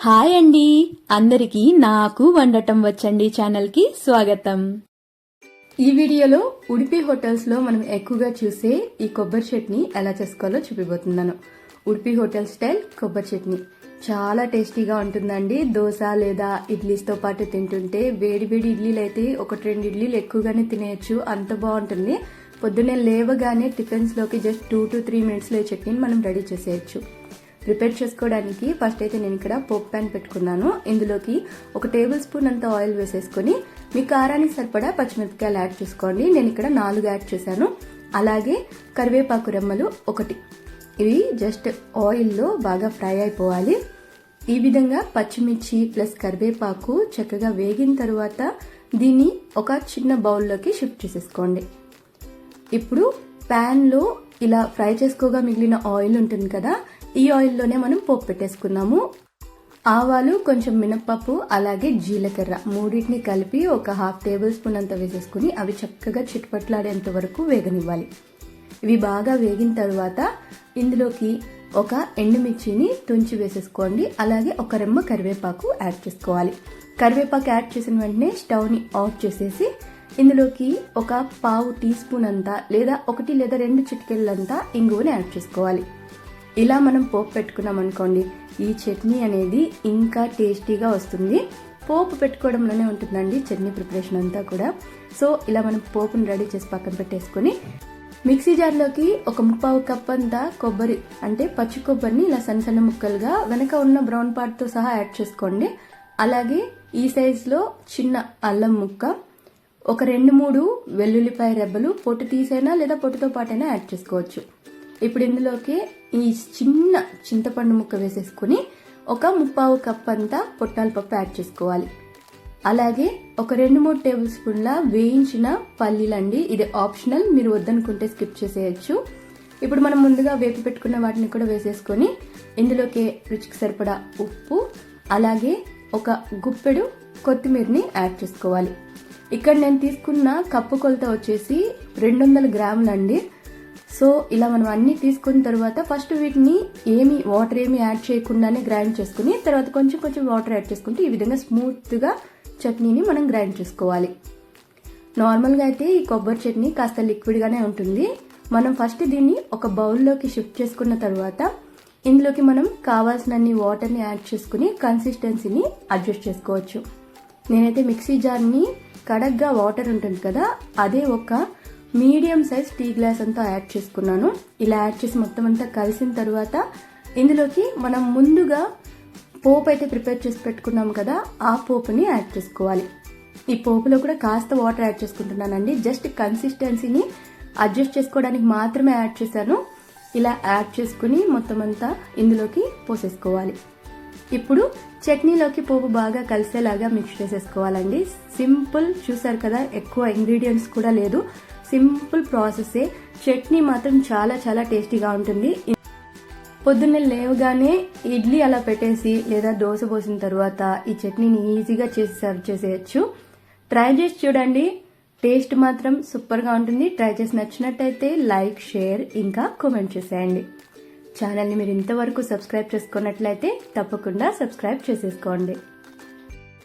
Hi అండి, అందరికీ నాకు వండటం వచ్చండి ఛానల్కి స్వాగతం. ఈ వీడియోలో ఉడిపి హోటల్స్లో మనం ఎక్కువగా చూసే ఈ కొబ్బరి చట్నీ ఎలా చేసుకోవాలో చూపిపోతున్నాను. ఉడిపి హోటల్ స్టైల్ కొబ్బరి చట్నీ చాలా టేస్టీగా ఉంటుందండి. దోశ లేదా ఇడ్లీస్తో పాటు తింటుంటే వేడి వేడి ఇడ్లీలు అయితే 1-2 ఇడ్లీలు ఎక్కువగానే తినేయచ్చు, అంత బాగుంటుంది. పొద్దున్నే లేవగానే టిఫిన్స్లోకి జస్ట్ 2 to 3 మినిట్స్లో ఈ చట్నీని మనం రెడీ చేసేయచ్చు. ప్రిపేర్ చేసుకోవడానికి ఫస్ట్ అయితే నేను ఇక్కడ పోప్ ప్యాన్ పెట్టుకున్నాను. ఇందులోకి 1 టేబుల్ స్పూన్ అంత ఆయిల్ వేసేసుకొని మీ కారానికి సరిపడా పచ్చిమిరపకాయలు యాడ్ చేసుకోండి. నేను ఇక్కడ 4 యాడ్ చేశాను. అలాగే కరివేపాకు రెమ్మలు 1. ఇవి జస్ట్ ఆయిల్లో బాగా ఫ్రై అయిపోవాలి. ఈ విధంగా పచ్చిమిర్చి ప్లస్ కరివేపాకు చక్కగా వేగిన తర్వాత దీన్ని ఒక చిన్న బౌల్లోకి షిఫ్ట్ చేసేసుకోండి. ఇప్పుడు ప్యాన్లో ఇలా ఫ్రై చేసుకోగా మిగిలిన ఆయిల్ ఉంటుంది కదా, ఈ ఆయిల్లోనే మనం పోపు పెట్టేసుకున్నాము. ఆవాలు, కొంచెం మినపప్పు, అలాగే జీలకర్ర మూడింటిని కలిపి ఒక 1/2 టేబుల్ స్పూన్ అంత వేసేసుకుని అవి చక్కగా చిట్పట్లాడేంత వరకు వేగనివ్వాలి. ఇవి బాగా వేగిన తర్వాత ఇందులోకి ఒక ఎండుమిర్చిని తుంచి వేసేసుకోండి. అలాగే ఒక రెమ్మ కరివేపాకు యాడ్ చేసుకోవాలి. కరివేపాకు యాడ్ చేసిన వెంటనే స్టవ్ని ఆఫ్ చేసేసి ఇందులోకి ఒక 1/2 టీ స్పూన్ అంతా లేదా 1 లేదా 2 చిటికెళ్ళంతా ఇంగువని యాడ్ చేసుకోవాలి. ఇలా మనం పోపు పెట్టుకున్నాం అనుకోండి, ఈ చట్నీ అనేది ఇంకా టేస్టీగా వస్తుంది. పోపు పెట్టుకోవడంలోనే ఉంటుందండి చట్నీ ప్రిపరేషన్ అంతా కూడా. సో ఇలా మనం పోపుని రెడీ చేసి పక్కన పెట్టేసుకుని మిక్సీ జార్లోకి ఒక 1/4 కప్ అంతా కొబ్బరి అంటే పచ్చి కొబ్బరిని ఇలా సన్న సన్న ముక్కలుగా వెనక ఉన్న బ్రౌన్ పార్ట్తో సహా యాడ్ చేసుకోండి. అలాగే ఈ సైజులో చిన్న అల్లం ముక్క, ఒక 2-3 వెల్లుల్లిపాయ రెబ్బలు పొట్టు తీసైనా లేదా పొట్టుతో పాటైనా యాడ్ చేసుకోవచ్చు. ఇప్పుడు ఇందులోకి ఈ చిన్న చింతపండు ముక్క వేసేసుకుని ఒక 1/4 కప్ అంతా పొట్టాల పప్పు యాడ్ చేసుకోవాలి. అలాగే ఒక 2-3 టేబుల్ స్పూన్ల వేయించిన పల్లీలండి. ఇది ఆప్షనల్, మీరు వద్దనుకుంటే స్కిప్ చేసేయచ్చు. ఇప్పుడు మనం ముందుగా వేపి పెట్టుకున్న వాటిని కూడా వేసేసుకొని ఇందులోకి రుచికి సరిపడా ఉప్పు, అలాగే ఒక గుప్పెడు కొత్తిమీరని యాడ్ చేసుకోవాలి. ఇక్కడ నేను తీసుకున్న కప్పు కొలత వచ్చేసి 200 గ్రాములండి. సో ఇలా మనం అన్ని తీసుకున్న తర్వాత ఫస్ట్ వీటిని వాటర్ ఏమి యాడ్ చేయకుండానే గ్రైండ్ చేసుకుని తర్వాత కొంచెం కొంచెం వాటర్ యాడ్ చేసుకుంటే ఈ విధంగా స్మూత్గా చట్నీని మనం గ్రైండ్ చేసుకోవాలి. నార్మల్గా అయితే ఈ కొబ్బరి చట్నీ కాస్త లిక్విడ్గానే ఉంటుంది. మనం ఫస్ట్ దీన్ని ఒక బౌల్లోకి షిఫ్ట్ చేసుకున్న తర్వాత ఇందులోకి మనం కావాల్సినన్ని వాటర్ని యాడ్ చేసుకుని కన్సిస్టెన్సీని అడ్జస్ట్ చేసుకోవచ్చు. నేనైతే మిక్సీ జార్ని కడగ్గా వాటర్ ఉంటుంది కదా, అదే ఒక మీడియం సైజ్ టీ గ్లాస్ అంతా యాడ్ చేసుకున్నాను. ఇలా యాడ్ చేసి మొత్తం అంతా కలిసిన తర్వాత ఇందులోకి మనం ముందుగా పోపు అయితే ప్రిపేర్ చేసి పెట్టుకున్నాం కదా, ఆ పోపుని యాడ్ చేసుకోవాలి. ఈ పోపులో కూడా కాస్త వాటర్ యాడ్ చేసుకుంటున్నానండి. జస్ట్ కన్సిస్టెన్సీని అడ్జస్ట్ చేసుకోవడానికి మాత్రమే యాడ్ చేశాను. ఇలా యాడ్ చేసుకుని మొత్తం అంతా ఇందులోకి పోసేసుకోవాలి. ఇప్పుడు చట్నీలోకి పోపు బాగా కలిసేలాగా మిక్స్ చేసేసుకోవాలండి. సింపుల్, చూసారు కదా, ఎక్కువ ఇంగ్రీడియంట్స్ కూడా లేదు, సింపుల్ ప్రాసెసే. చట్నీ మాత్రం చాలా చాలా టేస్టీగా ఉంటుంది. పొద్దున్నే లేవగానే ఇడ్లీ అలా పెట్టేసి లేదా దోశ పోసిన తర్వాత ఈ చట్నీని ఈజీగా చేసి సర్వ్ చేసేయచ్చు. ట్రై చేసి చూడండి, టేస్ట్ మాత్రం సూపర్గా ఉంటుంది. ట్రై చేసి నచ్చినట్టయితే లైక్, షేర్ ఇంకా కామెంట్ చేసేయండి. ఛానల్ని మీరు ఇంతవరకు సబ్స్క్రైబ్ చేసుకున్నట్లయితే తప్పకుండా సబ్స్క్రైబ్ చేసేసుకోండి.